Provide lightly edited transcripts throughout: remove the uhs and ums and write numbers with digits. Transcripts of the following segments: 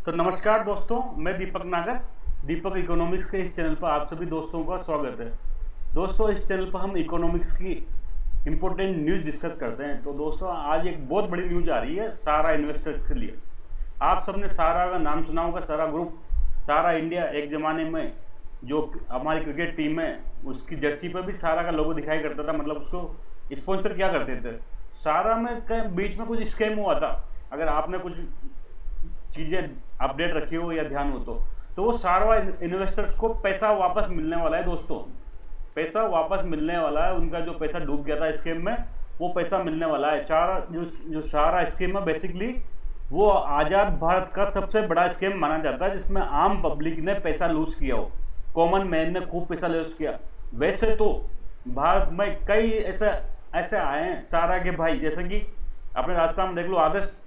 तो नमस्कार दोस्तों, मैं दीपक नागर। दीपक इकोनॉमिक्स के इस चैनल पर आप सभी दोस्तों का स्वागत है। दोस्तों, इस चैनल पर हम इकोनॉमिक्स की इम्पोर्टेंट न्यूज़ डिस्कस करते हैं। तो दोस्तों, आज एक बहुत बड़ी न्यूज़ आ रही है सारा इन्वेस्टर्स के लिए। आप सबने सारा का नाम सुना होगा। सारा ग्रुप, सारा इंडिया, एक ज़माने में जो हमारी क्रिकेट टीम है उसकी जर्सी पर भी सारा का लोगो दिखाई करता था, मतलब उसको स्पॉन्सर क्या करते थे। सारा में बीच में कुछ स्कैम हुआ था। अगर आपने कुछ चीज़ें अपडेट रखी हो या ध्यान हो तो वो सारा इन्वेस्टर्स को पैसा वापस मिलने वाला है। दोस्तों, पैसा वापस मिलने वाला है। उनका जो पैसा डूब गया था स्कीम में, वो पैसा मिलने वाला है। सारा जो सारा स्कीम है, बेसिकली वो आज़ाद भारत का सबसे बड़ा स्कीम माना जाता है, जिसमें आम पब्लिक ने पैसा लूज किया हो, कॉमन मैन ने खूब पैसा लूज किया। वैसे तो भारत में कई ऐसे ऐसे आए हैं सारा के भाई, जैसे कि अपने राजस्थान में देख लो, आदर्श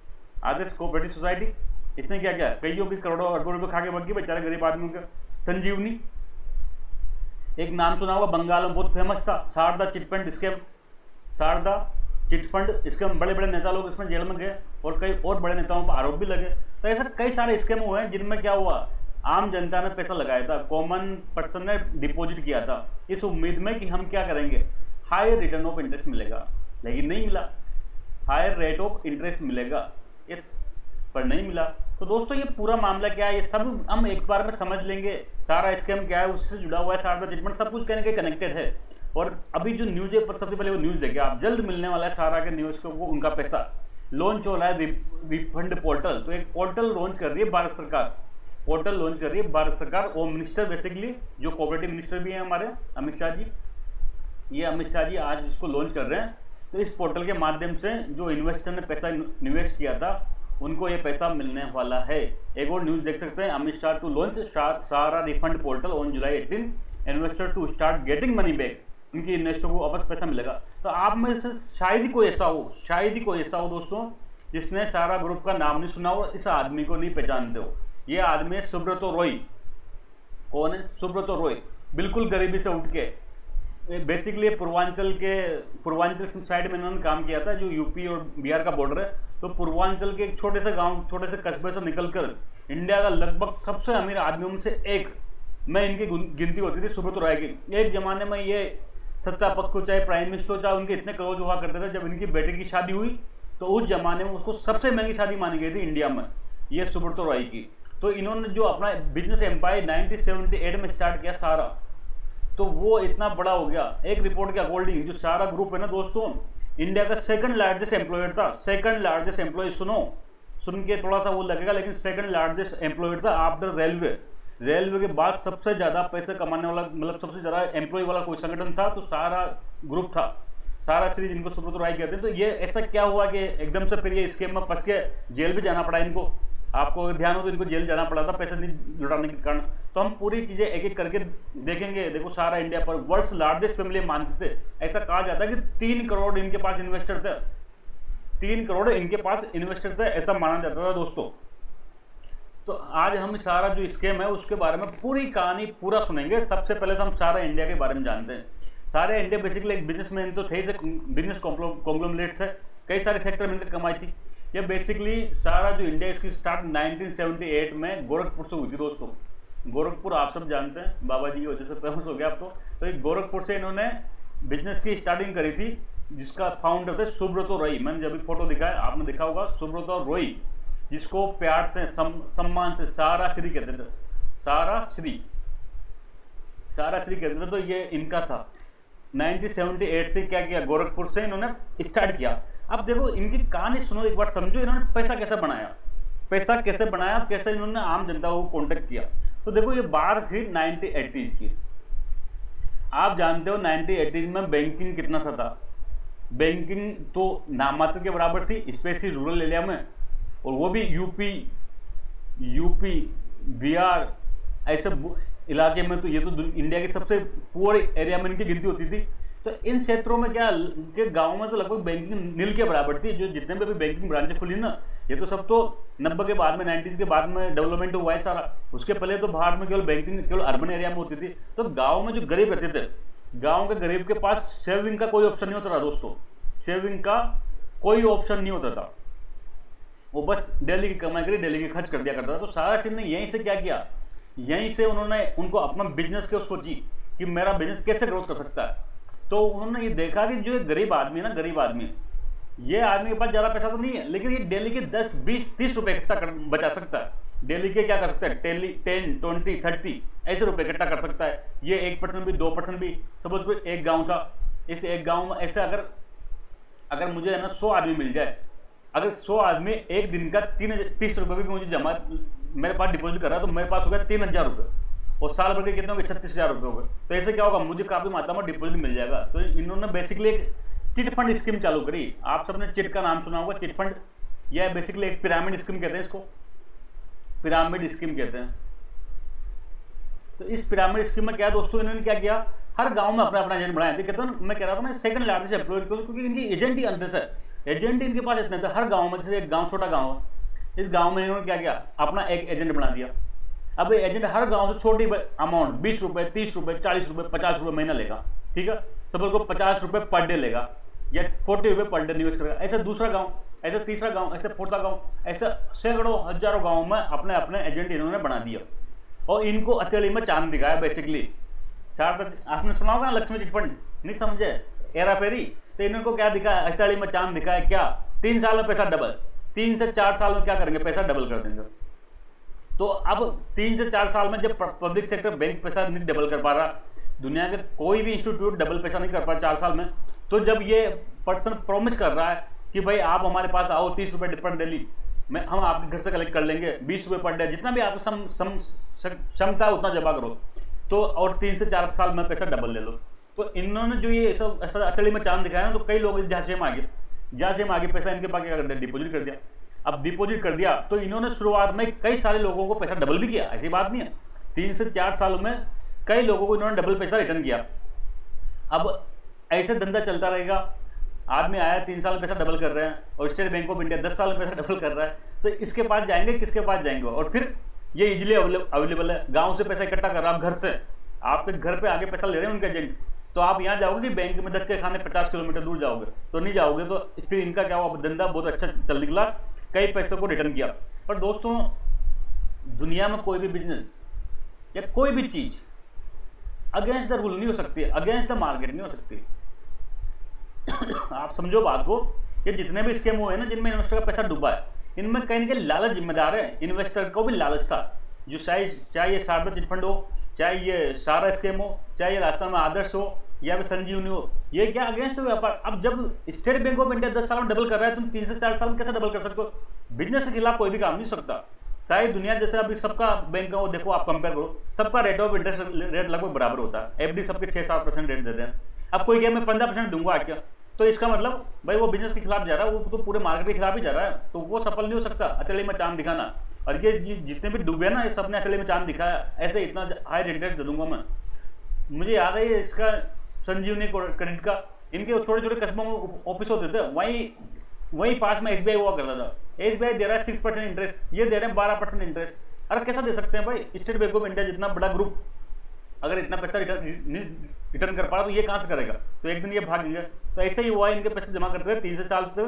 आदर्श कोऑपरेटिव सोसाइटी। इसने क्या किया, कईयों की करोड़ों अरबों रुपये खा के बच गई बेचारे गरीब आदमियों का। संजीवनी, एक नाम सुना होगा, बंगाल में बहुत फेमस था। Saradha chit fund scam, Saradha chit fund scam, बड़े बड़े नेता लोग इसमें जेल में गए और कई और बड़े नेताओं पर आरोप भी लगे। तो ऐसे कई सारे स्कैम हुए हैं जिनमें क्या हुआ, आम जनता ने पैसा लगाया था, कॉमन पर्सन ने डिपॉजिट किया था इस उम्मीद में कि हम क्या करेंगे, हायर रिटर्न ऑफ इंटरेस्ट मिलेगा, लेकिन नहीं मिला। हायर रेट ऑफ इंटरेस्ट मिलेगा, इस पर नहीं मिला। तो दोस्तों, ये पूरा मामला क्या है, ये सब हम एक बार में समझ लेंगे। सारा स्कैम क्या है, उससे जुड़ा हुआ है शारदा चिटफंड, सब कुछ कहीं ना कहीं कनेक्टेड है। और अभी जो न्यूज है, पर सबसे पहले वो न्यूज देखिए आप, जल्द मिलने वाला है सारा के न्यूज को उनका पैसा। लॉन्च हो रहा है रिफंड पोर्टल। तो एक पोर्टल लॉन्च कर रही है भारत सरकार, पोर्टल लॉन्च कर रही है भारत सरकार। होम मिनिस्टर, बेसिकली जो कोऑपरेटिव मिनिस्टर भी हैं हमारे अमित शाह जी, ये अमित शाह जी आज इसको लॉन्च कर रहे हैं। तो इस पोर्टल के माध्यम से जो इन्वेस्टर ने पैसा निवेश किया था उनको ये पैसा मिलने वाला है। एक और न्यूज देख सकते हैं, Amit Shah to launch Sahara refund portal on July 18, investor to start getting money back. उनकी इन्वेस्टर को वापस पैसा मिलेगा। तो आप में से शायद ही कोई ऐसा हो, शायद ही कोई ऐसा हो दोस्तों, जिसने सारा ग्रुप का नाम नहीं सुना हो, इस आदमी को नहीं पहचानते हो। ये आदमी है सुब्रतो रॉय। कौन है सुब्रतो रॉय? बिल्कुल गरीबी से उठ के, बेसिकली पूर्वांचल साइड में इन्होंने काम किया था, जो यूपी और बिहार का बॉर्डर है। तो पूर्वांचल के एक छोटे से गांव, छोटे से कस्बे से निकलकर इंडिया का लगभग सबसे अमीर आदमियों में से एक में इनकी गिनती होती थी, सुब्रतो रॉय की। एक जमाने में ये सत्ता पक्ष को, चाहे प्राइम मिनिस्टर हो, चाहे उनके इतने क्लोज हुआ करते थे। जब इनकी बेटे की शादी हुई तो उस जमाने में उसको सबसे महंगी शादी मानी गई थी इंडिया में, ये सुब्रतो रॉय की। तो इन्होंने जो अपना बिजनेस एम्पायर 1978 में स्टार्ट किया सारा, तो वो इतना बड़ा हो गया। एक रिपोर्ट के अकॉर्डिंग जो सारा ग्रुप है ना दोस्तों, इंडिया का सेकंड लार्जेस्ट एम्प्लॉयर था। सेकंड लार्जेस्ट एम्प्लॉय, सुन के थोड़ा सा वो लगेगा, लेकिन सेकंड लार्जेस्ट एम्प्लॉयर था आफ्टर रेलवे। रेलवे के बाद सबसे ज्यादा पैसे कमाने वाला, मतलब सबसे ज्यादा एम्प्लॉय वाला कोई संगठन था तो सारा ग्रुप था, सारा श्री, जिनको सुब्रतो रॉय कहते हैं। तो ये ऐसा क्या हुआ कि एकदम से फिर ये स्कीम में फंस के जेल भी जाना पड़ा इनको? आपको अगर ध्यान हो तो इनको जेल जाना पड़ा था पैसे नहीं जुटाने के कारण। तो हम पूरी चीजें एक एक करके देखेंगे। देखो, सारा इंडिया पर वर्ल्ड्स लार्जेस्ट फैमिली मानते थे। ऐसा कहा जाता है कि 3 करोड़ इनके पास इन्वेस्टर थे, 3 करोड़ इनके पास इन्वेस्टर थे, ऐसा माना जाता था दोस्तों। तो आज हम सारा जो स्कीम है उसके बारे में पूरी कहानी पूरा सुनेंगे। सबसे पहले तो हम सारा इंडिया के बारे में जानते हैं। सारे इंडिया बेसिकली एक बिजनेसमैन तो थे, बिजनेस कॉन्ग्लोमरेट थे, कई सारे सेक्टर में इनकी कमाई थी। ये बेसिकली सारा जो इंडिया, इसकी स्टार्ट 1978 में गोरखपुर से हुई थी दोस्तों। गोरखपुर आप सब जानते हैं, बाबा जी की वजह से फेमस हो गया अब तो ये गोरखपुर से इन्होंने बिजनेस की स्टार्टिंग करी थी, जिसका फाउंडर थे सुब्रतो रॉय। मैंने जब फोटो दिखाया आपने देखा होगा, सुब्रतो रॉय, जिसको प्यार से सम्मान से सारा श्री कहते थे, सारा श्री कहते थे। तो ये इनका था। 1978 से क्या किया, गोरखपुर से इन्होंने स्टार्ट किया। अब देखो, इनकी कहानी सुनो एक बार, समझो इन्होंने पैसा कैसे बनाया, कैसे इन्होंने आम जनता को कॉन्टेक्ट किया। तो देखो, ये बात थी 1980 की। आप जानते हो 1980 में बैंकिंग कितना सा था। बैंकिंग तो नामात्र के बराबर थी, स्पेशली रूरल एरिया में, और वो भी यूपी बिहार ऐसे इलाके में। तो ये तो इंडिया के सबसे पुअर एरिया में इनकी गिनती होती थी। तो इन क्षेत्रों में क्या के गांव में तो लगभग बैंकिंग नील के बराबर थी। जो जितने भी बैंकिंग ब्रांचें खुली ना, ये तो सब तो 90 के बाद में, 90s के बाद में डेवलपमेंट हुआ है सारा। उसके पहले तो बाहर में केवल बैंकिंग केवल अर्बन एरिया में होती थी। तो गाँव में जो गरीब रहते थे, गाँव के गरीब के पास सेविंग का कोई ऑप्शन नहीं होता था दोस्तों, सेविंग का कोई ऑप्शन नहीं होता था। वो बस डेली की कमाई करी, डेली की खर्च कर दिया करता था। तो सारा सीन ने यहीं से क्या किया, यहीं से उन्होंने उनको अपना बिजनेस की सोची कि मेरा बिजनेस कैसे ग्रोथ कर सकता है। तो उन्होंने ये देखा कि जो गरीब आदमी है ना, गरीब आदमी, ये आदमी के पास ज़्यादा पैसा तो नहीं है, लेकिन ये डेली के 10, 20, 30 रुपए इकट्ठा बचा सकता है। डेली के क्या कर सकता है, डेली 10, 20, 30 ऐसे रुपए इकट्ठा कर सकता है। ये 1% भी, 2% भी। सपोज कोई एक गाँव था, इस एक गाँव में ऐसे अगर मुझे है ना 100 आदमी मिल जाए, अगर 100 आदमी एक दिन का 30 रुपये भी मुझे जमा मेरे पास डिपॉजिट कर रहा है, तो मेरे पास हो गया 3000 रुपये, और साल भर के कितने हो गए, 36,000 रुपये हो गए। तो ऐसे क्या होगा, मुझे काफ़ी मात्रा में डिपॉजिट मिल जाएगा। तो इन्होंने बेसिकली एक चिट फंड स्कीम चालू करी। आप सबने चिट का नाम सुना होगा, चिट फंड। यह बेसिकली एक पिरामिड स्कीम कहते हैं, इसको पिरामिड स्कीम कहते हैं। तो इस पिरामिड स्कीम में क्या दोस्तों, इन्होंने क्या किया, हर गांव में अपना अपना एजेंट बनाया। कहते हैं मैं कह रहा था ना, सेकंड लार्जेस्ट एम्प्लॉयर, क्योंकि इनकी एजेंट ही अंदर थे, एजेंट इनके पास इतने थे। हर गांव में, जैसे एक गांव छोटा गांव है, इस गांव में इन्होंने क्या किया, अपना एक एजेंट बना दिया। अब एजेंट हर गांव से छोटी अमाउंट 20 रुपए, 30 रुपए, 40 रुपए, 50 रुपए महीना लेगा, ठीक है। सपोज को 50 रुपए पर डे लेगा, या 40 रुपए पर डे निवेश करेगा। ऐसा दूसरा गांव, ऐसा तीसरा गांव, ऐसा फोर्था गांव, ऐसा सैकड़ों हजारों गाँव में अपने अपने एजेंट इन्होंने बना दिया, और इनको अकेले में चांद दिखाया बेसिकली। आपने सुना होगा लक्ष्मी चिट फंड, नहीं समझे, एरा फेरी। तो इनको क्या दिखाया, अकेले में चांद दिखाया। क्या 3 साल में पैसा डबल, 3 से 4 साल में क्या करेंगे, पैसा डबल कर देंगे। तो अब 3 से 4 साल में जब पब्लिक सेक्टर बैंक पैसा नहीं डबल कर पा रहा, दुनिया के कोई भी इंस्टीट्यूट डबल पैसा नहीं कर पा 4 साल में, तो जब ये पर्सन प्रॉमिस कर रहा है कि भाई आप हमारे पास आओ, 30 रुपए पर डेली हम आपके घर से कलेक्ट कर लेंगे, 20 रुपए पर डे, जितना भी आप क्षमता उतना जमा करो, तो और 3 से 4 साल में पैसा डबल ले लो। तो इन्होंने जो ये सब ऐसा अकेले में चांद दिखाया ना, तो कई लोग झांसे में आ गए पैसा इनके पास क्या कर दिया, डिपोजिट कर दिया। अब डिपोजिट कर दिया तो इन्होंने शुरुआत में कई सारे लोगों को पैसा डबल भी किया, ऐसी बात नहीं है। 3 से 4 सालों में कई लोगों को इन्होंने डबल पैसा रिटर्न किया। अब ऐसे धंधा चलता रहेगा, आदमी आया 3 साल में पैसा डबल कर रहे हैं, और स्टेट बैंक ऑफ इंडिया 10 साल में पैसा डबल कर रहा है, तो इसके पास जाएंगे, किसके पास जाएंगे। और फिर ये इजीली अवेलेबल है, गांव से पैसा इकट्ठा कर रहा है, आप घर से, आपके घर पे आके पैसा ले रहे हैं उनके एजेंट। तो आप यहाँ जाओगे कि बैंक में 10 के खाने 50 किलोमीटर दूर जाओगे, तो नहीं जाओगे। तो फिर इनका क्या हुआ, धंधा बहुत अच्छा चल निकला, कई पैसों को रिटर्न किया। पर दोस्तों, दुनिया में कोई भी बिजनेस या कोई भी चीज अगेंस्ट द रूल नहीं हो सकती, अगेंस्ट द मार्केट नहीं हो सकती। आप समझो बात को, ये जितने भी स्कीम हुए हैं ना, जिनमें इन्वेस्टर का पैसा डूबा है, इनमें कहीं ना कहीं लालच जिम्मेदार है। इन्वेस्टर को भी लालच था, जो चाहे ये शारदा चिट फंड हो, चाहे ये सारा स्कीम हो, चाहे ये राजस्थान में आदर्श हो, या फिर संजीवनी हो, ये क्या अगेंस्ट व्यापार। अब जब स्टेट बैंक ऑफ इंडिया 10 साल में डबल कर रहा है, तुम 3 से 4 साल में कैसे डबल कर सकते हो। बिजनेस के खिलाफ कोई भी काम नहीं सकता। सारी दुनिया जैसे अभी सबका बैंक का वो देखो, आप कंपेयर करो, सबका रेट ऑफ इंटरेस्ट रेट लगभग बराबर होता है। एफडी सबके 6-7% रेट देते हैं। अब कोई क्या मैं 15% दूंगा क्या, तो इसका मतलब भाई वो बिजनेस के खिलाफ जा रहा है, वो तो पूरे मार्केट के खिलाफ ही जा रहा है, तो वो सफल नहीं हो सकता अकेले में चांद दिखाना। और ये जितने भी डूबे ना, ये सबने अकेले में चांद दिखाया, ऐसे इतना हाई इंटरेस्ट दे दूंगा मैं। मुझे याद है इसका संजीवनी क्रेडिट का, इनके छोटे छोटे कस्बों में ऑफिस होते थे, वहीं पास में SBI हुआ करता था। SBI दे रहा है 6% इंटरेस्ट, ये दे रहे हैं 12% इंटरेस्ट। अरे कैसा दे सकते हैं भाई, स्टेट बैंक ऑफ इंडिया जितना बड़ा ग्रुप अगर इतना पैसा रिटर्न कर पा रहा, तो ये कहाँ से करेगा। तो एक दिन ये भाग गया। तो ऐसे ही हुआ, इनके पैसे जमा करते थे 3 से 4 से,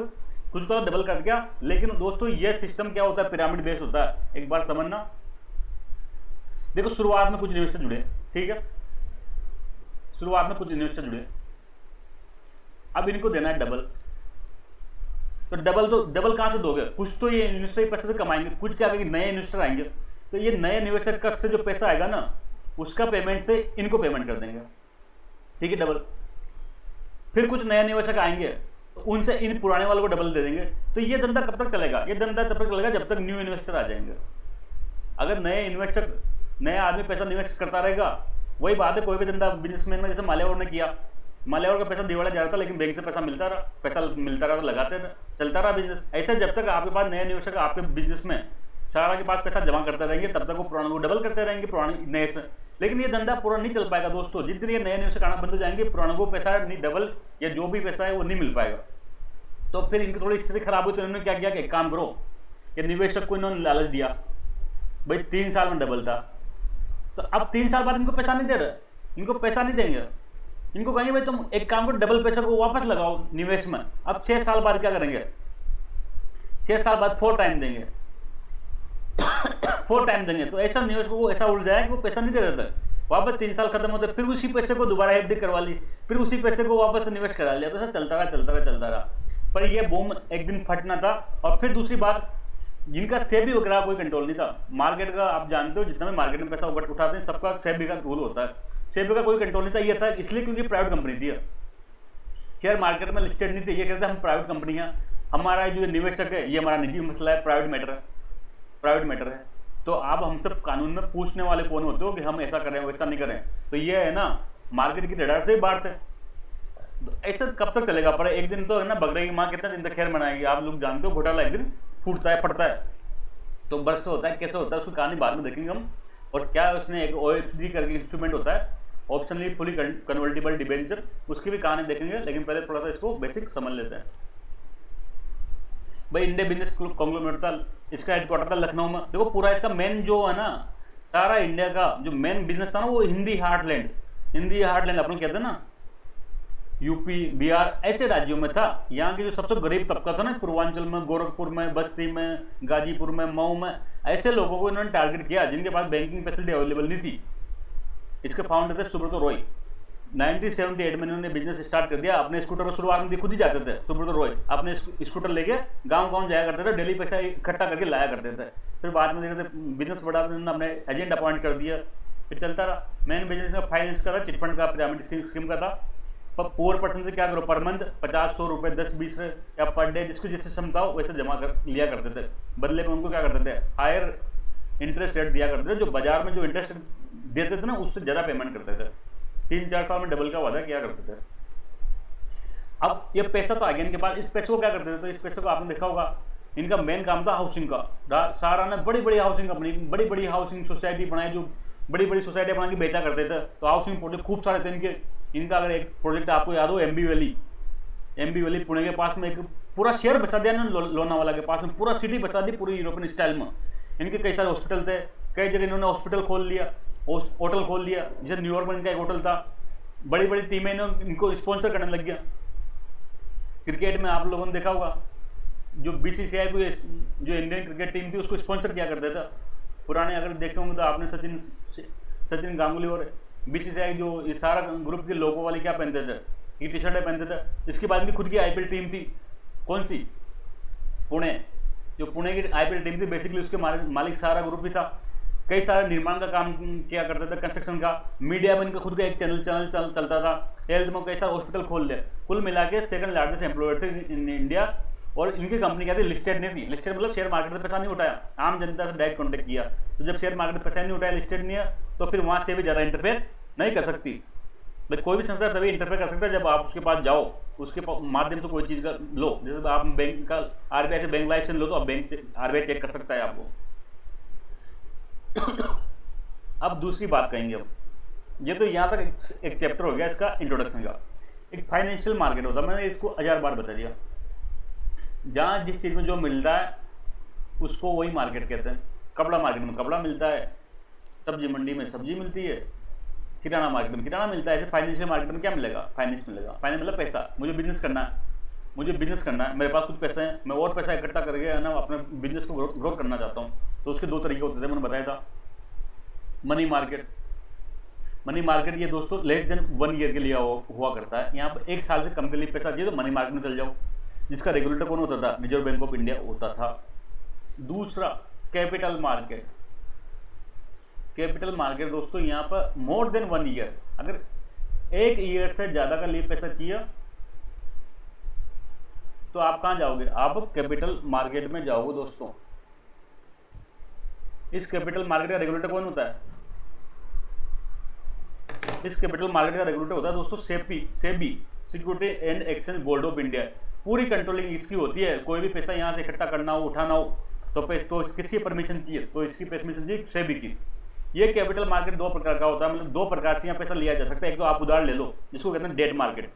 कुछ तो डबल कर दिया। लेकिन दोस्तों, ये सिस्टम क्या होता है, पिरामिड बेस्ड होता है। एक बार समझना, देखो शुरुआत में कुछ इन्वेस्टर जुड़े, ठीक है, शुरुआत में कुछ इन्वेस्टर जुड़े, अब इनको देना है डबल। तो डबल कहां से दोगे, कुछ तो ये इन्वेस्टर पैसे से कमाएंगे, कुछ क्या करेंगे, नए इन्वेस्टर आएंगे, तो ये नए इन्वेस्टर का से जो पैसा आएगा ना, उसका पेमेंट से इनको पेमेंट कर देंगे, ठीक है, डबल। फिर कुछ नए निवेशक आएंगे, तो उनसे इन पुराने वालों को डबल दे देंगे। तो ये धंधा कब तक चलेगा, ये धंधा तब तक चलेगा जब तक न्यू इन्वेस्टर आ जाएंगे। अगर नए आदमी पैसा निवेश करता रहेगा, वही बात है, कोई भी धंधा बिजनेसमैन में, जैसे माल्यावर ने किया, माल्यावर का पैसा दिवाला जा रहा था, लेकिन बैंक से पैसा मिलता रहा, लगाते रहे, चलता रहा बिजनेस। ऐसे जब तक आपके पास नए निवेशक आपके बिजनेस में सारा के पास पैसा जमा करते रहेंगे, तब तक वो पुराने को डबल करते रहेंगे, पुराने नए से। लेकिन ये धंधा पूरा नहीं चल पाएगा दोस्तों, जिस दिन ये नए निवेशक आना बंद हो जाएंगे, पुराने को पैसा नहीं डबल या जो भी पैसा है वो नहीं मिल पाएगा। तो फिर इनकी थोड़ी स्थिति खराब हुई, तो इन्होंने क्या किया कि एक काम करो, ये निवेशक को इन्होंने लालच दिया, भाई 3 साल में डबल था, तो अब 3 साल बाद इनको पैसा नहीं दे रहे, इनको पैसा नहीं देंगे, इनको कहेंगे भाई तुम एक काम करो, डबल पैसा को वापस लगाओ निवेश में। अब 6 साल बाद क्या करेंगे, 6 साल बाद 4 टाइम देंगे, 4 टाइम देंगे। तो ऐसा निवेशक को ऐसा उड़ जाए कि वो पैसा नहीं दे रहा था, वापस 3 साल खत्म होते फिर उसी पैसे को दोबारा एफडी करवा ली, फिर उसी पैसे को वापस निवेश करा लिया। तो ऐसा चलता रहा। पर ये बूम एक दिन फटना था। और फिर दूसरी बात, जिनका सेबी वगैरह कोई कंट्रोल नहीं था मार्केट का। आप जानते हो जितना भी मार्केट में पैसा उठाते हैं सबका सेबी का रूल होता है, सेबी का कोई कंट्रोल नहीं था। ये था इसलिए क्योंकि प्राइवेट कंपनी थी, शेयर मार्केट में लिस्टेड नहीं थे। ये कहते हैं हम प्राइवेट कंपनी है, हमारा जो निवेशक है ये हमारा निजी मसला है, प्राइवेट मैटर है। तो आप हम सब कानून में पूछने वाले कौन होते हो कि हम ऐसा करें वैसा नहीं करें। तो ये है ना, मार्केट की रडार से ही बाहर थे। तो ऐसा कब तक चलेगा? पर एक दिन तो है ना, बकरे की माँ कितना दिन तक खैर मनाएगी। आप लोग जानते हो घोटाला एक दिन फूटता है, फटता है। तो बर्स होता है, कैसे होता है उसकी कहानी बाद में देखेंगे हम। और क्या उसने एक OFD करके इंस्ट्रूमेंट होता है, ऑप्शनली फुली कन्वर्टिबल डिबेंचर, उसकी भी कहानी देखेंगे। लेकिन पहले थोड़ा सा इसको बेसिक समझ लेते हैं। भाई इंडिया बिजनेस कॉन्ग्लोमरेट था, इसका हेडक्वार्टर था लखनऊ में। देखो पूरा इसका मेन जो है ना, सारा इंडिया का जो मेन बिजनेस था ना, वो हिंदी हार्टलैंड अपन कहते हैं ना, यूपी बिहार ऐसे राज्यों में था। यहाँ के जो सबसे गरीब तबका था ना, पूर्वांचल में, गोरखपुर में, बस्ती में, गाजीपुर में, मऊ में, ऐसे लोगों को इन्होंने टारगेट किया जिनके पास बैंकिंग फैसिलिटी अवेलेबल नहीं थी। इसके फाउंडर थे सुब्रतो रॉय। 1978 में इन्होंने बिजनेस स्टार्ट कर दिया। अपने स्कूटर पर शुरुआत में खुद ही जाते थे सुब्रतो रॉय, अपने स्कूटर लेके गांव जाया करते थे, डेली पैसा इकट्ठा करके लाया करते थे। फिर बाद में देखते बिजनेस बढ़ा, उन्होंने अपने एजेंट अपॉइंट कर दिया, फिर चलता रहा। मेन बिजनेस का फाइनेंस का था, चिटफंड का, पिरामिड स्कीम का था। पर पुअर पर्सन से क्या करो, पर मंथ 50-100 रुपये, 10-20 या पर डे, जिसको जैसे क्षमता हो वैसे जमा कर लिया करते थे। बदले में उनको क्या करते थे, हायर इंटरेस्ट रेट दिया करते थे। जो बाजार में जो इंटरेस्ट देते थे ना, उससे ज़्यादा पेमेंट करते थे। 3-4 साल में डबल का वादा किया करते थे। अब ये पैसा तो आ गया इनके पास, इस पैसे को क्या करते थे? तो इस पैसे को आपने देखा होगा, इनका मेन काम था हाउसिंग का। सारा ने बड़ी हाउसिंग कंपनी, बड़ी हाउसिंग सोसाइटी बनाई, जो बड़ी सोसाइटी बना के बेचा करते थे। तो हाउसिंग प्रोजेक्ट खूब सारे थे इनके। इनका अगर एक प्रोजेक्ट आपको याद हो, एमबी वैली पुणे के पास में, एक पूरा शहर बसा दिया ना, लोनावाला के पास में पूरा सिटी बसा दी, पूरी यूरोपियन स्टाइल में। इनके कई सारे हॉस्पिटल थे, कई जगह इन्होंने हॉस्पिटल खोल लिया, होटल खोल लिया। जैसे न्यूयॉर्क में इनका एक होटल था। बड़ी टीमें इनको स्पॉन्सर करने लग गया। क्रिकेट में आप लोगों ने देखा होगा, जो BCCI को जो इंडियन क्रिकेट टीम थी उसको स्पॉन्सर किया करता था। पुराने अगर देखे होंगे तो आपने सचिन गांगुली और BCCI जो ये सारा ग्रुप के लोगों वाली क्या पहनते थे, ये टी शर्टें पहनते थे। इसके बाद भी खुद की IPL टीम थी, कौन सी? पुणे। जो पुणे की IPL टीम थी, बेसिकली उसके मालिक सारा ग्रुप भी था। कई सारे निर्माण का काम किया करते थे, कंस्ट्रक्शन का। मीडिया में इनका खुद का एक चैनल चलता था। हेल्थ में कई सारे हॉस्पिटल खोल लिया। कुल मिला के सेकंड लार्जेस्ट एम्प्लॉयर थे इन इंडिया। और इनकी कंपनी क्या थी, लिस्टेड नहीं थी। लिस्टेड मतलब शेयर मार्केट में पैसा नहीं उठाया, आम जनता से डायरेक्ट कॉन्टेक्ट किया। तो जब शेयर मार्केट में पैसा नहीं उठाया, लिस्टेड नहीं है, तो फिर वहाँ से भी ज़्यादा इंटरफेयर नहीं कर सकती। भाई कोई भी संस्था तभी इंटरफेयर कर सकता है जब आप उसके पास जाओ, उसके माध्यम से कोई चीज़ का लो। जैसे आप बैंक का RBI से बैंक लाइसेंस लो, तो आप बैंक RBI चेक कर सकता है आपको। अब दूसरी बात कहेंगे। अब ये तो यहाँ तक एक चैप्टर हो गया इसका इंट्रोडक्शन का। एक फाइनेंशियल मार्केट होता है, मैंने इसको 1000 बार बता दिया। जहाँ जिस चीज़ में जो मिलता है उसको वही मार्केट कहते हैं। कपड़ा मार्केट में कपड़ा मिलता है, सब्जी मंडी में सब्जी मिलती है, किराना मार्केट में किराना मिलता है। ऐसे फाइनेंशियल मार्केट में क्या मिलेगा? फाइनेंस मिलेगा। फाइनेंस मतलब पैसा। मुझे बिजनेस करना है, मेरे पास कुछ पैसे हैं, मैं और पैसा इकट्ठा करके है ना अपने बिजनेस को ग्रो करना चाहता हूँ। तो उसके 2 तरीके होते थे, मैंने बताया था। मनी मार्केट ये दोस्तों लेस देन 1 ईयर के लिए हुआ करता है। यहाँ पर 1 साल से कम के लिए पैसा चाहिए तो मनी मार्केट में चल जाओ, जिसका रेगुलेटर कौन होता था? रिजर्व बैंक ऑफ इंडिया होता था। दूसरा कैपिटल मार्केट दोस्तों, यहाँ पर मोर देन 1 ईयर, अगर 1 ईयर से ज़्यादा का लिए पैसा चाहिए तो आप कहाँ जाओगे? आप कैपिटल मार्केट में जाओगे दोस्तों। इस कैपिटल मार्केट का रेगुलेटर कौन होता है? इस कैपिटल मार्केट का रेगुलेटर होता है दोस्तों SEBI, security and exchange board of India. पूरी कंट्रोलिंग इसकी होती है। कोई भी पैसा यहाँ से इकट्ठा करना हो, उठाना हो, तो किसकी परमिशन चाहिए? तो इसकी परमिशन चाहिए सेबी की। ये कैपिटल मार्केट 2 प्रकार का होता है, मतलब 2 प्रकार से यहाँ पैसा लिया जा सकता है। एक तो आप उधार ले लो, जिसको कहते हैं डेट मार्केट,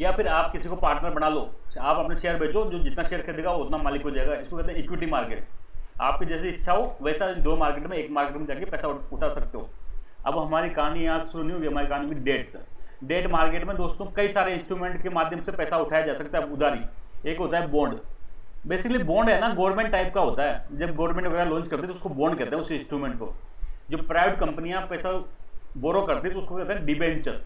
या फिर आप किसी को पार्टनर बना लो, आप अपने शेयर बेचो, जो जितना शेयर खरीदेगा वो उतना मालिक हो जाएगा। इसको कहते हैं इक्विटी मार्केट। आपकी जैसी इच्छा हो वैसा 2 मार्केट में, एक मार्केट में जाके पैसा उठा सकते हो। अब हमारी कहानी यहाँ शुरू नहीं होगी, हमारी कहानी भी डेट मार्केट में दोस्तों कई सारे इंस्ट्रूमेंट के माध्यम से पैसा उठाया जा सकता है। उधारी एक होता है बॉन्ड, बेसिकली बॉन्ड है ना, गवर्नमेंट टाइप का होता है। जब गवर्नमेंट वगैरह लॉन्च करती है तो उसको बॉन्ड कहते हैं, उस इंस्ट्रूमेंट को। जो प्राइवेट कंपनियां पैसा बोरो करती है तो उसको कहते हैं डिबेंचर।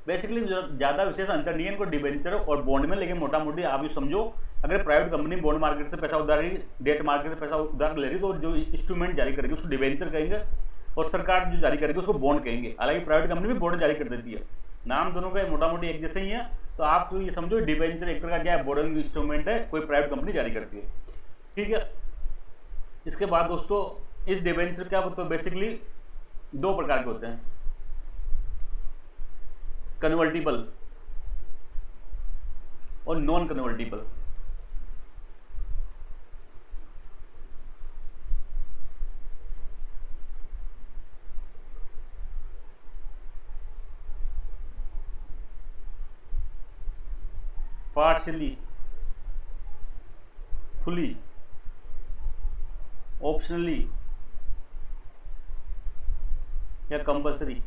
बेसिकली ज्यादा विशेष अंतर नहीं है इनको डिबेंचर और बॉन्ड में, लेकिन मोटा मोटी आप ये समझो, अगर प्राइवेट कंपनी बॉन्ड मार्केट से पैसा उधार, डेट मार्केट से पैसा उधार ले रही तो जो इंस्ट्रूमेंट जारी करेगी उसको डिबेंचर कहेंगे, और सरकार जो जारी करेगी उसको बॉन्ड कहेंगे। हालांकि प्राइवेट कंपनी भी बॉन्ड जारी कर देती है, नाम दोनों का मोटा मोटी एक जैसे ही है। तो आप तो ये समझो डिबेंचर एक प्रकार क्या है, बोरोइंग इंस्ट्रूमेंट है, कोई प्राइवेट कंपनी जारी करती है। ठीक है। इसके बाद दोस्तों इस डिबेंचर क्या तो बेसिकली दो प्रकार के होते हैं, कन्वर्टिबल और non convertible. Partially, fully, optionally या कंपल्सरी।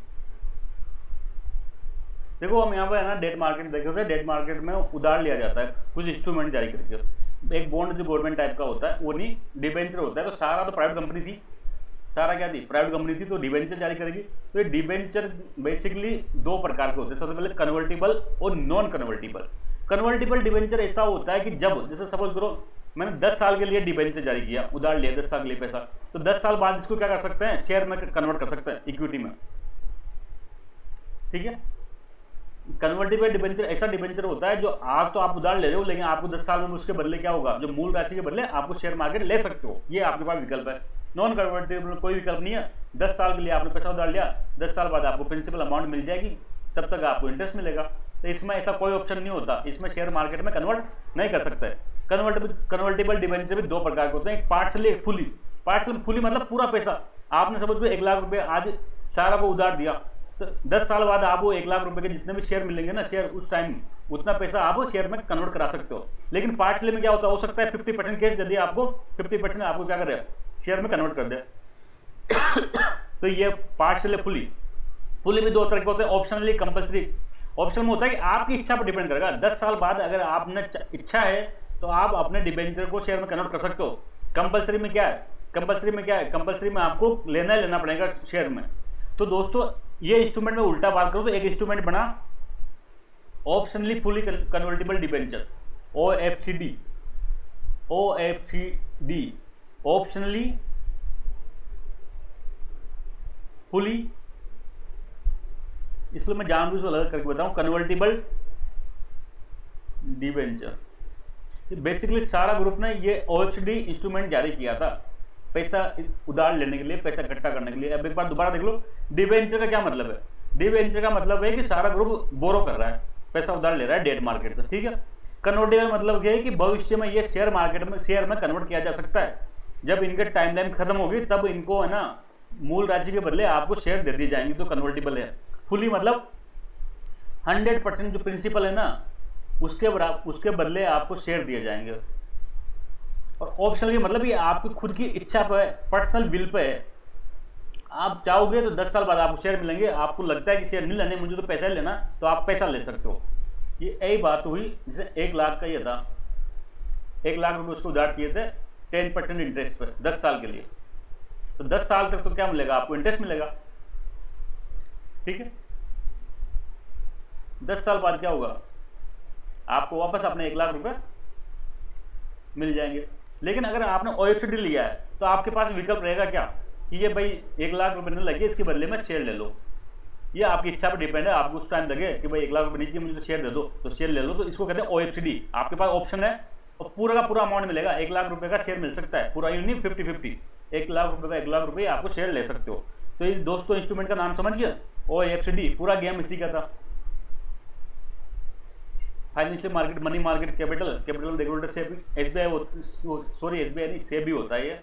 देखो हम यहाँ पे है ना डेट मार्केट देखे होते हैं, डेट मार्केट में उधार लिया जाता है कुछ इंस्ट्रूमेंट जारी करके। एक बॉन्ड जो गवर्नमेंट टाइप का होता है वो नहीं, डिबेंचर होता है। तो सारा तो प्राइवेट कंपनी थी, सारा क्या थी, प्राइवेट कंपनी थी, तो डिबेंचर जारी करेगी। तो ये डिबेंचर बेसिकली दो प्रकार के होते हैं, सबसे पहले कन्वर्टिबल और नॉन कन्वर्टिबल। कन्वर्टिबल डिबेंचर ऐसा होता है कि जब जैसे सपोज करो मैंने 10 साल के लिए डिबेंचर जारी किया, उधार लिया 10 साल के लिए पैसा, तो 10 साल बाद इसको क्या कर सकते हैं, शेयर में कन्वर्ट कर सकते हैं, इक्विटी में। ठीक है। कन्वर्टिबल डिबेंचर ऐसा डिबेंचर होता है जो आज तो आप उधार ले रहे हो, लेकिन आपको 10 साल में उसके बदले क्या होगा, जो मूल राशि के बदले आपको शेयर मार्केट ले सकते हो, ये आपके पास विकल्प है। नॉन कन्वर्टेबल कोई विकल्प नहीं है। 10 साल के लिए आपने पैसा उधार लिया, 10 साल बाद आपको प्रिंसिपल अमाउंट मिल जाएगी, तब तक आपको इंटरेस्ट मिलेगा। तो इसमें ऐसा कोई ऑप्शन नहीं होता, इसमें शेयर मार्केट में कन्वर्ट नहीं कर सकते। कन्वर्टेबल डिबेंचर भी दो प्रकार के होते हैं, एक पार्शियली, एक फुली। पार्शियल फुली मतलब पूरा पैसा आपने समझ लो 1 लाख रुपए आज सारा को उधार दिया, तो 10 साल बाद आपको 1 लाख रुपए के जितने भी शेयर मिलेंगे ना, शेयर उस टाइम उतना पैसा आप शेयर में कन्वर्ट करा सकते हो। लेकिन पार्शियली में क्या होता है, हो सकता है 50% केस यदि आपको 50% आपको क्या करे, शेयर में कन्वर्ट कर दे। तो ये पार्शियली, फुली भी दो तरह के होते हैं, ऑप्शनली, कंपल्सरी। ऑप्शन में होता है कि आपकी इच्छा पर डिपेंड करेगा, 10 साल बाद अगर आपने इच्छा है तो आप अपने डिबेंचर को शेयर में कन्वर्ट कर सकते हो। कंपल्सरी में क्या है, कंपल्सरी में आपको लेना ही लेना पड़ेगा शेयर में। तो दोस्तों ये इंस्ट्रूमेंट में उल्टा बात करूं तो एक इंस्ट्रूमेंट बना optionally fully convertible debenture, OFCD, optionally fully, इसलिए मैं जानबूझ के अलग करके बताऊं, कन्वर्टिबल डिबेंचर। बेसिकली सारा ग्रुप ने ये OFCD इंस्ट्रूमेंट जारी किया था पैसा उधार लेने के लिए, पैसा इकट्ठा करने के लिए। अब एक बार दोबारा देख लो, डिबेंचर का क्या मतलब है। डिबेंचर का मतलब है कि सारा ग्रुप बोरो कर रहा है, पैसा उधार ले रहा है डेट मार्केट से। ठीक है। कन्वर्टेबल मतलब ये है कि भविष्य में ये शेयर मार्केट में शेयर में कन्वर्ट किया जा सकता है। जब इनके टाइमलाइन खत्म होगी तब इनको है ना मूल राशि के बदले आपको शेयर दे दी जाएंगी, तो कन्वर्टेबल है। फुली मतलब 100% जो प्रिंसिपल है ना उसके बदले आपको शेयर दिए जाएंगे। और ऑप्शनली मतलब ये आपकी खुद की इच्छा पे है, पर्सनल विल पे है। आप चाहोगे तो 10 साल बाद आपको शेयर मिलेंगे, आपको लगता है कि शेयर नहीं लेने, मुझे तो पैसा लेना, तो आप पैसा ले सकते हो। ये यही बात हुई। जैसे 1 लाख का ये था, 1 लाख रुपये उसको उधार चाहिए थे 10% इंटरेस्ट पे 10 साल के लिए, तो 10 साल तक तो क्या मिलेगा आपको, इंटरेस्ट मिलेगा। ठीक है। 10 साल बाद क्या होगा, आपको वापस अपने 1 लाख रुपए मिल जाएंगे। लेकिन अगर आपने OFCD लिया है तो आपके पास विकल्प रहेगा क्या, कि ये भाई 1 लाख रुपए नहीं लगे, इसके बदले में शेयर ले लो। ये आपकी इच्छा पर डिपेंड है, आपको उस टाइम लगे कि भाई 1 लाख रुपए नहीं चाहिए मुझे, तो शेयर दे दो, तो शेयर ले लो। तो इसको कहते हैं OFCD। आपके पास ऑप्शन है और पूरा का पूरा अमाउंट मिलेगा, 1 लाख रुपए का शेयर मिल सकता है, पूरा नहीं 50-50, 1 लाख रुपए का 1 लाख रुपए आपको शेयर ले सकते हो। तो ये दोस्तों इंस्ट्रूमेंट का नाम समझ गया, OFCD। पूरा गेम इसी का था। Financial market, money market, capital regulator से SBI नहीं, सेबी होता है ये।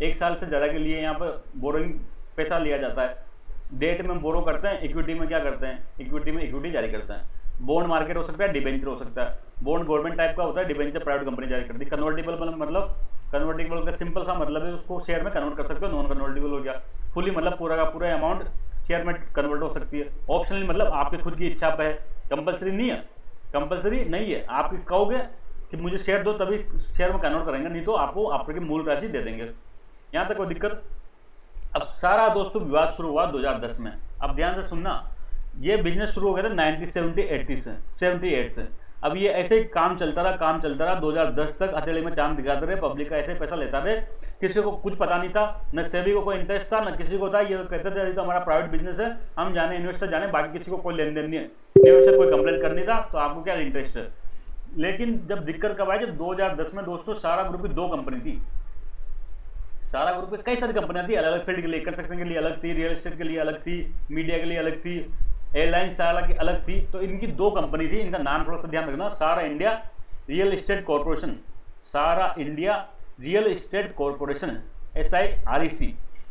1 साल से ज़्यादा के लिए यहाँ पर बोरोइंग पैसा लिया जाता है। डेट में बोरो करते हैं, इक्विटी में क्या करते हैं, इक्विटी जारी करते हैं। बॉन्ड मार्केट हो सकता है, डिबेंचर हो सकता है। बॉन्ड गवर्नमेंट टाइप का होता है, डिबेंचर प्राइवेट कंपनी जारी करती है। कन्वर्टेबल का सिंपल सा मतलब है उसको शेयर में कन्वर्ट कर सकते हो, नॉन कन्वर्टेबल हो गया। फुली मतलब पूरा का पूरा अमाउंट शेयर में कन्वर्ट हो सकती है। ऑप्शनली मतलब आपकी खुद की इच्छा पे है, कंपल्सरी नहीं है, आपकी कहोगे कि मुझे शेयर दो तभी शेयर में कन्वर्ट करेंगे, नहीं तो आपको आपकी मूल राशि दे देंगे। यहाँ तक कोई दिक्कत। अब सारा दोस्तों विवाद शुरू हुआ 2010 में। अब ध्यान से सुनना, ये बिजनेस शुरू हो गया था 1978 से। अब ये ऐसे ही काम चलता रहा 2010 तक हथेली में चांद दिखाते रहे, पब्लिक का ऐसे पैसा लेता रहे। किसी को कुछ पता नहीं था, न सेबी को कोई इंटरेस्ट था, न किसी को था। ये कहते थे ये तो हमारा प्राइवेट बिजनेस है, हम जाने, इन्वेस्टर जाने, बाकी किसी को कोई लेन देन नहीं है, इन्वेस्टर कोई कंप्लेंट करनी था, तो आपको क्या इंटरेस्ट है। लेकिन जब दिक्कत कब आई, जब 2010 में दोस्तों सारा ग्रुप की 2 कंपनी थी। सारा ग्रुप में कई सारी कंपनियां थी, अलग अलग फील्ड के लिए, कंस्ट्रक्शन के लिए अलग थी, रियल एस्टेट के लिए अलग थी, मीडिया के लिए अलग थी, एयरलाइंस सारा की अलग थी। तो इनकी 2 कंपनी थी, इनका नाम थोड़ा सा ध्यान रखना, सारा इंडिया रियल एस्टेट कॉर्पोरेशन, सारा India real estate corporation SIREC,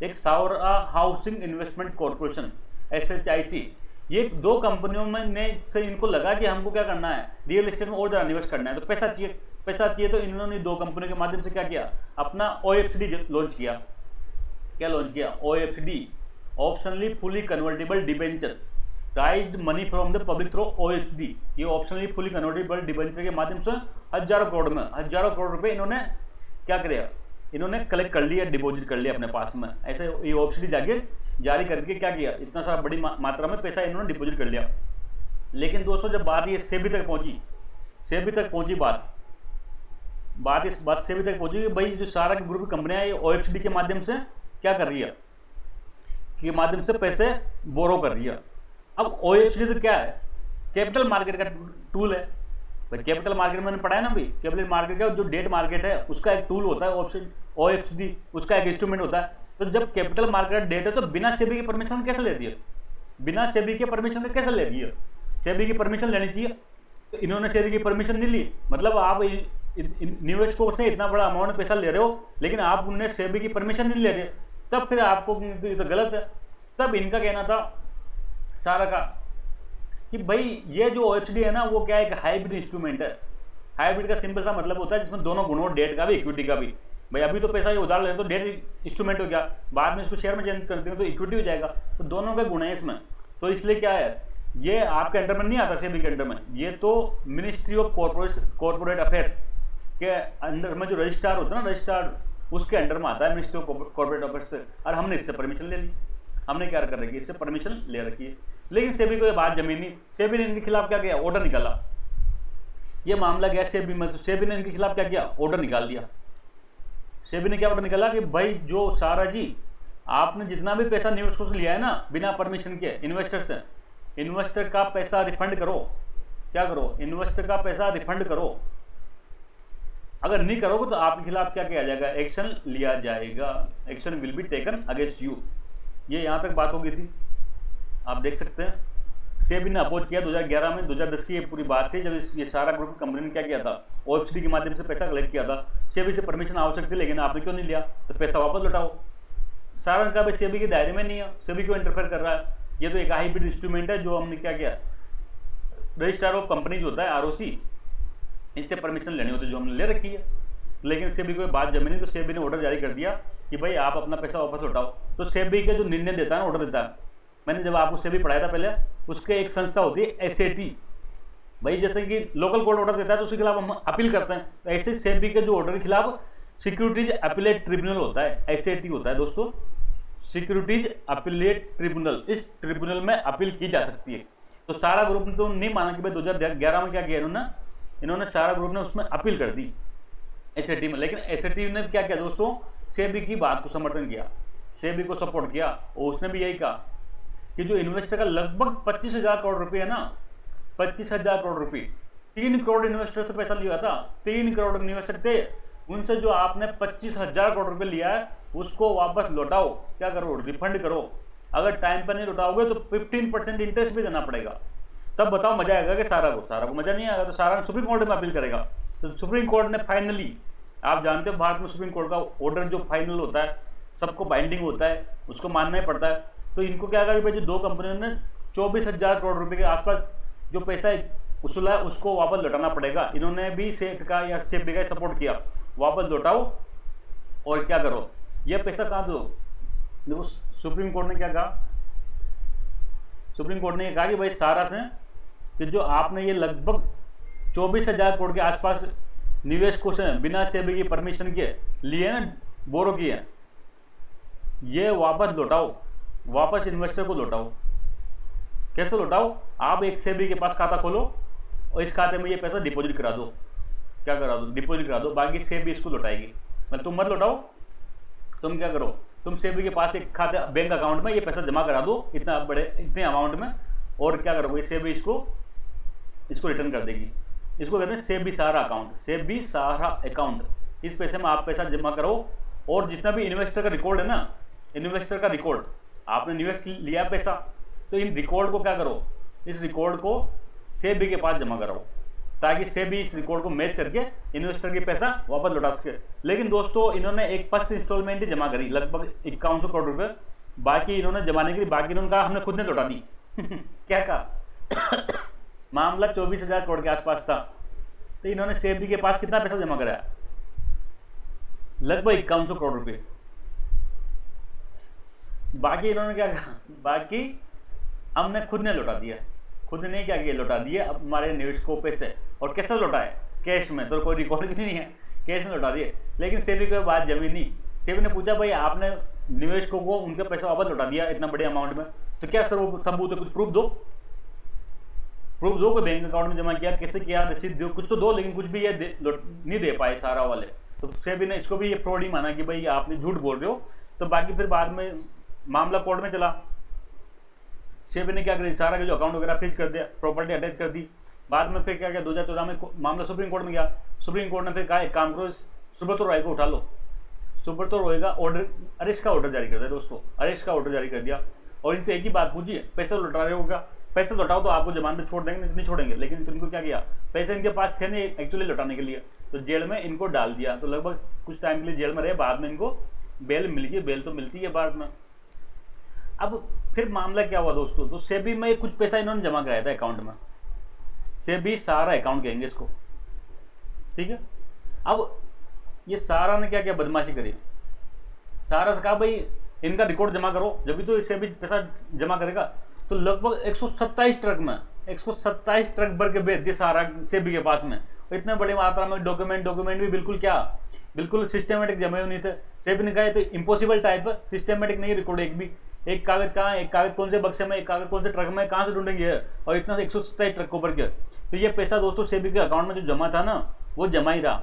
एक सारा हाउसिंग इन्वेस्टमेंट कॉर्पोरेशन SHIC। ये 2 कंपनियों में ने से इनको लगा कि हमको क्या करना है, रियल एस्टेट में और ज़्यादा इन्वेस्ट करना है, तो पैसा चाहिए। तो इन्होंने 2 कंपनियों के माध्यम से क्या किया, अपना OFCD लॉन्च किया। क्या लॉन्च किया? OFCD, optionally fully convertible debenture, राइज्ड money from the public through OFCD। ये ऑप्शनली फुली कन्वर्टेबल डिबेंचर के माध्यम से हजारों करोड़ रुपए इन्होंने क्या किया, इन्होंने कलेक्ट कर लिया, डिपॉजिट कर लिया अपने पास में। ऐसे ये OFCD जाके जारी करके क्या किया, इतना सारा बड़ी मात्रा में पैसा इन्होंने डिपॉजिट कर लिया। लेकिन दोस्तों जब बात ये सेबी तक पहुंची, बात इस बात सेबी तक पहुंची कि भाई जो सारा ग्रुप की कंपनियां ये OFCD के माध्यम से क्या कर रही है, के माध्यम से पैसे बोरो कर रही है। अब OFCD तो क्या है, कैपिटल मार्केट का टूल है भाई। कैपिटल मार्केट मैंने पढ़ा है ना भाई, कैपिटल मार्केट का जो डेट मार्केट है उसका एक टूल होता है, OFCD उसका एक इंस्ट्रूमेंट होता है। तो जब कैपिटल मार्केट डेट है तो बिना सेबी की परमिशन कैसे लेती है, बिना सेबी के परमिशन कैसे लेती है, सेबी की परमिशन लेनी चाहिए। तो इन्होंने सेबी की परमिशन नहीं ली, मतलब आप इन्वेस्टर से इतना बड़ा अमाउंट पैसा ले रहे हो लेकिन आप उन्हें सेबी की परमिशन नहीं ले रहे, तब फिर आपको तो गलत है। तब इनका कहना था सारा का कि भाई ये जो OFCD है ना वो क्या है, एक हाइब्रिड इंस्ट्रूमेंट है। हाइब्रिड का सिंपल सा मतलब होता है जिसमें दोनों गुण हो, डेट का भी इक्विटी का भी। भाई अभी तो पैसा ये उधार ले रहे तो डेट इंस्ट्रूमेंट हो गया, बाद में इसको शेयर में चेंज करते हैं तो इक्विटी हो जाएगा। तो दोनों का गुण है इसमें। तो इसलिए क्या है, ये आपके अंडर में नहीं आता सेबी के अंडर में, ये तो मिनिस्ट्री ऑफ कॉर्पोरेट अफेयर्स के अंडर में जो रजिस्ट्रार होता है ना, रजिस्ट्रार उसके अंडर में आता है, मिनिस्ट्री ऑफ कॉर्पोरेट अफेयर्स से। और हमने इससे परमिशन ले ली, हमने क्या कर रखी है, इससे परमिशन ले रखी है। लेकिन सेबी को ये बात जमी नहीं, सेबी ने इनके खिलाफ क्या किया, ऑर्डर निकाला। ये मामला गया सेबी में, तो सेबी ने इनके खिलाफ क्या किया, ऑर्डर निकाल दिया। सेबी ने क्या ऑर्डर निकाला कि भाई जो सारा जी आपने जितना भी पैसा इन्वेस्टर से लिया है ना बिना परमिशन के, इन्वेस्टर से, इन्वेस्टर का पैसा रिफंड करो। क्या करो, इन्वेस्टर का पैसा रिफंड करो। अगर नहीं करोगे तो आपके खिलाफ क्या किया जाएगा, एक्शन लिया जाएगा, action will be taken against you. ये यहाँ तक बात हो गई थी, आप देख सकते हैं। सेबी ने अपोज किया 2011 में, 2010 की ये पूरी बात थी जब ये सारा ग्रुप कंपनी ने क्या किया था, OFCD के माध्यम से पैसा कलेक्ट किया था। सेबी से परमिशन आवश्यक थी लेकिन आपने क्यों नहीं लिया, तो पैसा वापस लौटाओ। सारा का भाई सेबी के दायरे में नहीं है, सेबी क्यों इंटरफेयर कर रहा है, ये तो एक हाइब्रिड इंस्ट्रूमेंट है जो हमने क्या किया, रजिस्ट्रार ऑफ कंपनी जो होता है ROC, इससे परमिशन लेनी होती है जो हमने ले रखी है। लेकिन सेबी को बात जमी नहीं, तो सेबी ने ऑर्डर जारी कर दिया कि भाई आप अपना पैसा वापस लौटाओ। तो सेबी के जो निर्णय देता है, ऑर्डर देता है, मैंने जब आपको सेबी पढ़ाया था पहले, उसके एक संस्था होती है SAT। भाई जैसे कि लोकल कोर्ट ऑर्डर देता है तो उसके खिलाफ हम अपील करते हैं, तो ऐसे सेबी के जो ऑर्डर के खिलाफ सिक्योरिटीज अपीलेट ट्रिब्यूनल होता है, SAT होता है दोस्तों, सिक्योरिटीज अपीलेट ट्रिब्यूनल। इस ट्रिब्यूनल में अपील की जा सकती है। तो सारा ग्रुप ने तो नहीं माना कि भाई 2011 में क्या किया इन्होंने सारा ग्रुप ने उसमें अपील कर दी SAT में। लेकिन SAT ने क्या किया दोस्तों, सेबी की बात को समर्थन किया, सेबी को सपोर्ट किया, और उसने भी यही कहा कि जो इन्वेस्टर का लगभग 25,000 करोड़ रुपए है ना, 25,000 करोड़ रुपए, 3 करोड़ इन्वेस्टर से पैसा लिया था, 3 करोड़ इन्वेस्टर थे, उनसे जो आपने 25,000 करोड़ रुपए लिया है उसको वापस लौटाओ। क्या करो, रिफंड करो। अगर टाइम पर नहीं लौटाओगे तो 15% इंटरेस्ट भी देना पड़ेगा। तब बताओ मजा आएगा कि सारा को मजा नहीं आएगा। तो सारा ने सुप्रीम कोर्ट में अपील करेगा, तो सुप्रीम कोर्ट ने फाइनली, आप जानते हो भारत में सुप्रीम कोर्ट का ऑर्डर जो फाइनल होता है सबको बाइंडिंग होता है, उसको मानना ही पड़ता है। तो इनको क्या कहा कि भाई जो 2 कंपनियों ने 24,000 करोड़ रुपए के आसपास जो पैसा वसूला है उसको वापस लौटाना पड़ेगा। इन्होंने भी सेठ का या सेबी का सपोर्ट किया, वापस लौटाओ और क्या करो, ये पैसा कहाँ दो। देखो सुप्रीम कोर्ट ने क्या कहा, सुप्रीम कोर्ट ने कहा कि भाई सारा से कि जो आपने ये लगभग 24,000 करोड़ के आसपास निवेशकों से बिना सेबी की परमिशन के लिए ना बोरो किए, ये वापस लौटाओ, वापस इन्वेस्टर को लौटाओ। कैसे लौटाओ? आप एक सेबी के पास खाता खोलो और इस खाते में ये पैसा डिपॉजिट करा दो। क्या करा दो? डिपॉजिट करा दो, बाकी सेबी इसको लौटाएगी। मतलब तुम मत लौटाओ, तुम क्या करो, तुम सेबी के पास एक खाता बैंक अकाउंट में ये पैसा जमा करा दो इतने अमाउंट में, और क्या करोगे, सेबी इसको रिटर्न कर देगी। इसको कहते हैं सेबी सहारा अकाउंट, सेबी सहारा अकाउंट। इस पैसे में आप पैसा जमा करो, और जितना भी इन्वेस्टर का रिकॉर्ड है ना, इन्वेस्टर का रिकॉर्ड, आपने इन्वेस्ट लिया पैसा, तो इन रिकॉर्ड को क्या करो, इस रिकॉर्ड को सेबी के पास जमा कराओ, ताकि सेबी इस रिकॉर्ड को मैच करके इन्वेस्टर के पैसा वापस लौटा सके। लेकिन दोस्तों इन्होंने एक फर्स्ट इंस्टॉलमेंट ही जमा करी, लगभग 5100 करोड़ रुपए, बाकी इन्होंने जमाने के लिए बाकी इन्होंने कहा हमने खुद ने लौटा दी। क्या कहा? मामला 24,000 करोड़ के आसपास था, तो इन्होंने सेबी के पास कितना पैसा जमा कराया? लगभग 5100 करोड़ रुपए। बाकी इन्होंने क्या कहा, बाकी हमने खुद ने लौटा दिया। खुद ने क्या किया? लौटा दिया अब हमारे निवेशकों पे से। और कैसे लौटाए? कैश में, तो कोई रिकॉर्ड भी नहीं है, कैश में लौटा दिए। लेकिन सेबी को बात जमी नहीं। सेबी ने पूछा भाई आपने निवेशकों को उनका पैसा वापस लौटा दिया इतना बड़े अमाउंट में, तो क्या सबूत है? कुछ प्रूफ दो, प्रूफ दो कि बैंक अकाउंट में जमा किया, कैसे किया, रसीद दो, कुछ तो दो। लेकिन कुछ भी ये नहीं दे पाए सारा वाले। तो सेबी ने इसको भी ये फ्रॉड ही माना कि भाई आपने झूठ बोल रहे हो। तो बाकी फिर बाद में मामला कोर्ट में चला। सेबी ने क्या करी, सारा के जो अकाउंट वगैरह फ्रीज कर दिया, प्रॉपर्टी अटैच कर दी। बाद में फिर क्या किया, 2014 में मामला सुप्रीम कोर्ट में गया। सुप्रीम कोर्ट ने फिर कहा एक काम करो, सुब्रतो रॉय को उठा लो। सुब्रतो रॉय का ऑर्डर, अरेस्ट का ऑर्डर जारी कर दिया दोस्तों, अरेस्ट का ऑर्डर जारी कर दिया। और इनसे एक ही बात पूछी, पैसा लौटा रहे होगा, पैसे लौटाओ तो आपको जमानत पे छोड़ देंगे, नहीं छोड़ेंगे। लेकिन तुमको क्या किया, पैसे इनके पास थे नहीं एक्चुअली लौटाने के लिए, तो जेल में इनको डाल दिया। तो लगभग कुछ टाइम के लिए जेल में रहे, बाद में इनको बेल मिल गई। बेल तो मिलती है बाद में। अब फिर मामला क्या हुआ दोस्तों, तो सेबी में कुछ पैसा इन्होंने जमा कराया था अकाउंट में, सेबी सारा अकाउंट कहेंगे इसको, ठीक है। अब ये सारा ने क्या क्या बदमाशी करी, सारा से कहा भाई इनका रिकॉर्ड जमा करो, जब भी तो सेबी पैसा जमा करेगा। तो लगभग 127 ट्रक में 127 ट्रक भर के भेज दिए सारा सेबी के पास में। इतने बड़ी मात्रा में डॉक्यूमेंट भी बिल्कुल सिस्टमेटिक जमे नहीं थे। सेबी ने कहा तो इम्पॉसिबल टाइप है, सिस्टमेटिक नहीं रिकॉर्ड एक भी। एक कागज कहाँ, एक कागज कौन से बक्से में, एक कागज कौन से ट्रक में, कहाँ से ढूंढेंगे? और इतना 127 ट्रकों पर के। तो ये पैसा दोस्तों सेबी के अकाउंट में जो जमा था ना, वो जमा ही रहा।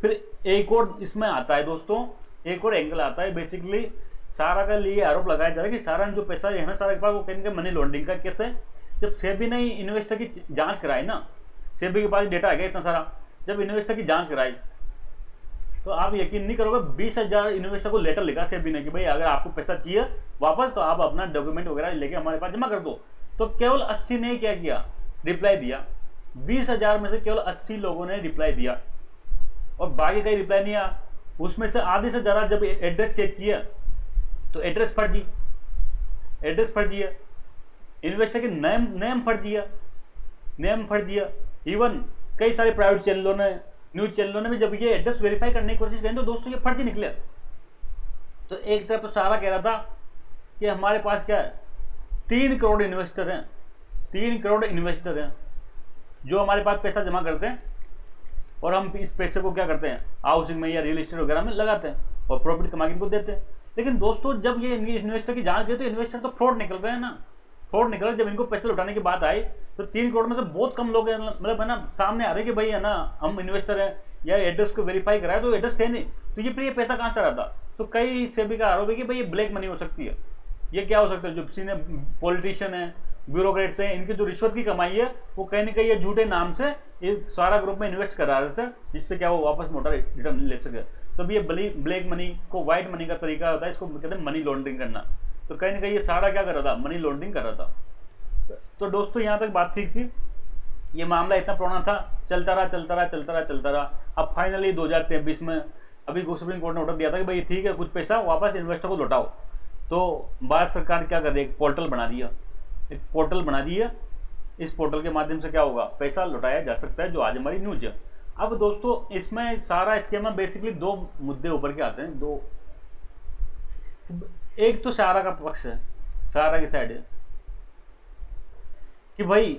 फिर एक और इसमें आता है दोस्तों, एक और एंगल आता है। बेसिकली सारा का लिए आरोप लगाया जा रहा है कि सारा जो पैसा है ना सारा के पास, वो कहेंगे मनी लॉन्ड्रिंग का। कैसे? जब सेबी ने इन्वेस्टर की जांच कराई ना, सेबी के पास डेटा आ गया इतना सारा, जब इन्वेस्टर की जांच कराई तो आप यकीन नहीं करोगे, 20,000 इन्वेस्टर को लेटर लिखा सेबी ने कि भाई अगर आपको पैसा चाहिए वापस तो आप अपना डॉक्यूमेंट वगैरह लेके हमारे पास जमा कर दो। तो केवल 80 ने क्या किया, रिप्लाई दिया। 20,000 में से केवल 80 लोगों ने रिप्लाई दिया, और बाकी कहीं रिप्लाई नहीं आया। उसमें से आधे से ज़्यादा जब एड्रेस चेक किया तो एड्रेस फर्जी है, इन्वेस्टर के नेम फर्जी है। इवन कई सारे प्राइवेट चैनलों ने, न्यूज चैनलों ने भी जब ये एड्रेस वेरीफाई करने की कोशिश करी तो दोस्तों ये फर्जी निकले। तो एक तरफ तो सारा कह रहा था कि हमारे पास क्या है, 3 करोड़ इन्वेस्टर हैं, 3 करोड़ इन्वेस्टर हैं जो हमारे पास पैसा जमा करते हैं, और हम इस पैसे को क्या करते हैं, हाउसिंग में या रियल एस्टेट वगैरह में लगाते हैं और प्रॉफिट कमा के इनको देते हैं। लेकिन दोस्तों जब ये इन्वेस्टर की जांच की तो इन्वेस्टर तो फ्रॉड निकल रहे हैं ना, फ्रॉड निकल रहे। जब इनको पैसे लौटाने की बात आई तो 3 करोड़ में से बहुत कम लोग मतलब है ना सामने आ रहे कि भाई है ना हम इन्वेस्टर हैं, या एड्रेस को वेरीफाई कराया तो एड्रेस थे नहीं, तो ये फिर ये पैसा कहाँ से रहा था। तो कई सेबी का आरोप है कि भाई ये ब्लैक मनी हो सकती है। ये क्या हो सकता है, जो सीनियर पॉलिटिशियन है, ब्यूरोक्रेट्स हैं, इनकी जो रिश्वत की कमाई है वो कहीं ना कहीं ये झूठे नाम से ये सारा ग्रुप में इन्वेस्ट करा रहे थे, जिससे क्या वो वापस मोटा रिटर्न ले सके। तो ये ब्लैक मनी को व्हाइट मनी का तरीका होता है, इसको कहते हैं मनी लॉन्ड्रिंग करना। तो कहीं ना कहीं ये सारा क्या कर रहा था, मनी लॉन्ड्रिंग कर रहा था। तो दोस्तों यहाँ तक बात ठीक थी, ये मामला इतना पुराना था, चलता रहा। अब फाइनली 2023 में अभी सुप्रीम कोर्ट ने ऑर्डर दिया था कि भाई ठीक है कुछ पैसा वापस इन्वेस्टर को लौटाओ। तो भारत सरकार क्या कर रही है, एक पोर्टल बना दिया। इस पोर्टल के माध्यम से क्या होगा, पैसा लौटाया जा सकता है, जो आज हमारी न्यूज है। अब दोस्तों इसमें सारा स्कीम में बेसिकली 2 मुद्दे ऊपर के आते हैं, 2। एक तो सारा का पक्ष है, सारा की साइड है कि भाई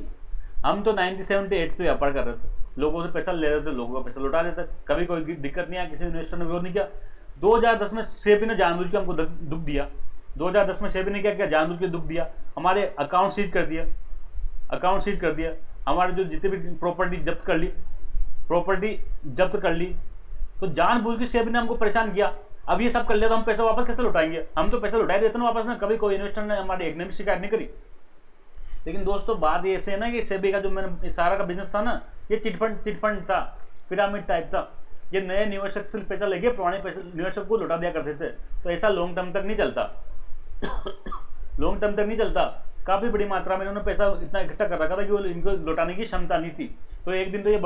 हम तो 1978 से व्यापार कर रहे थे, लोगों से पैसा ले रहे थे, लोगों का पैसा लौटा देते, कभी कोई दिक्कत नहीं आया, किसी इन्वेस्टर ने विरोध नहीं किया। 2010 में सेबी ने जानबूझ के हमको दुख दिया। 2010 में सेबी ने क्या जानबूझ के दुख दिया, हमारे अकाउंट सीज कर दिया, हमारे जो जितने भी प्रॉपर्टी जब्त कर ली, तो जानबूझ के सेबी ने हमको परेशान किया। अब ये सब कर लिया तो हम पैसा वापस कैसे लौटाएंगे? हम तो पैसा लौटा देते ना वापस में, कभी कोई इन्वेस्टर ने हमारे एक ने भी शिकायत नहीं करी। लेकिन दोस्तों बात ये ऐसे है ना कि सेबी का जो मैंने सारा का बिजनेस था ना, ये चिटफंड था, पिरामिड टाइप था। ये नए निवेशक से पैसा लेके पुराने पैसे निवेशक को लौटा दिया करते थे। तो ऐसा लॉन्ग टर्म तक नहीं चलता। काफी बड़ी मात्रा में इन्होंने पैसा इतना इकट्ठा कर रखा था कि वो इनको लौटाने की क्षमता नहीं थी। तो एक दिन तो ये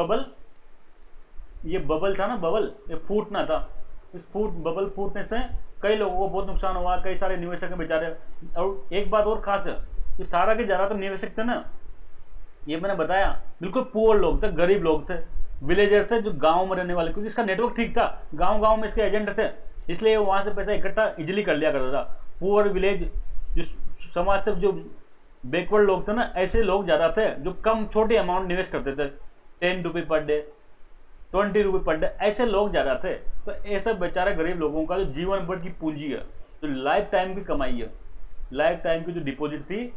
बबल था ना, बबल ये फूटना था। इस बबल फूटने से कई लोगों को बहुत नुकसान हुआ, कई सारे निवेशक हैं बेचारे। और एक बात और खास है, ये सारा के ज्यादातर निवेशक थे ना, ये मैंने बताया बिल्कुल पुअर लोग थे, गरीब लोग थे, विलेजर थे, जो गांव में रहने वाले, क्योंकि इसका नेटवर्क ठीक था, गांव में इसके एजेंट थे, इसलिए वहां से पैसा इकट्ठा इजिली कर लिया करता था। पुअर विलेज जो समाज से जो बैकवर्ड लोग थे ना, ऐसे लोग ज्यादा थे जो कम छोटे अमाउंट निवेश करते थे, 10 रुपये पर डे, 20 रुपये पर डे, ऐसे लोग ज्यादा थे। तो ऐसे बेचारे गरीब लोगों का जो जीवन भर की पूंजी है, जो लाइफ टाइम की कमाई है, लाइफ टाइम की जो डिपॉजिट थी,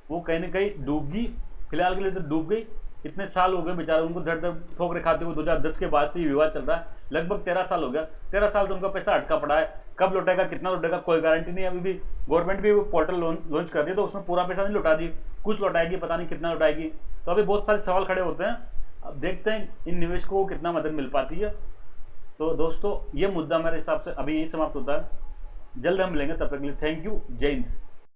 वो कहीं ना कहीं डूब गई। फिलहाल के लिए तो डूब गई। इतने साल हो गए बेचारे उनको धड़ धड़ ठोकरे खाते हुए। 2010 के बाद से विवाद चल रहा है, लगभग 13 साल हो गया। 13 साल से उनका पैसा अटका पड़ा है। कब लौटेगा, कितना लौटेगा, कोई गारंटी नहीं है। अभी भी गवर्नमेंट भी वो पोर्टल लॉन्च कर रही है, तो उसमें पूरा पैसा नहीं लौटा दी, कुछ लौटाएगी, पता नहीं कितना लौटाएगी। तो अभी बहुत सारे सवाल खड़े होते हैं। अब देखते हैं इन निवेशकों को कितना मदद मिल पाती है। तो दोस्तों ये मुद्दा मेरे हिसाब से अभी यही समाप्त होता है। जल्द हम मिलेंगे, तब तक के लिए थैंक यू, जय हिंद।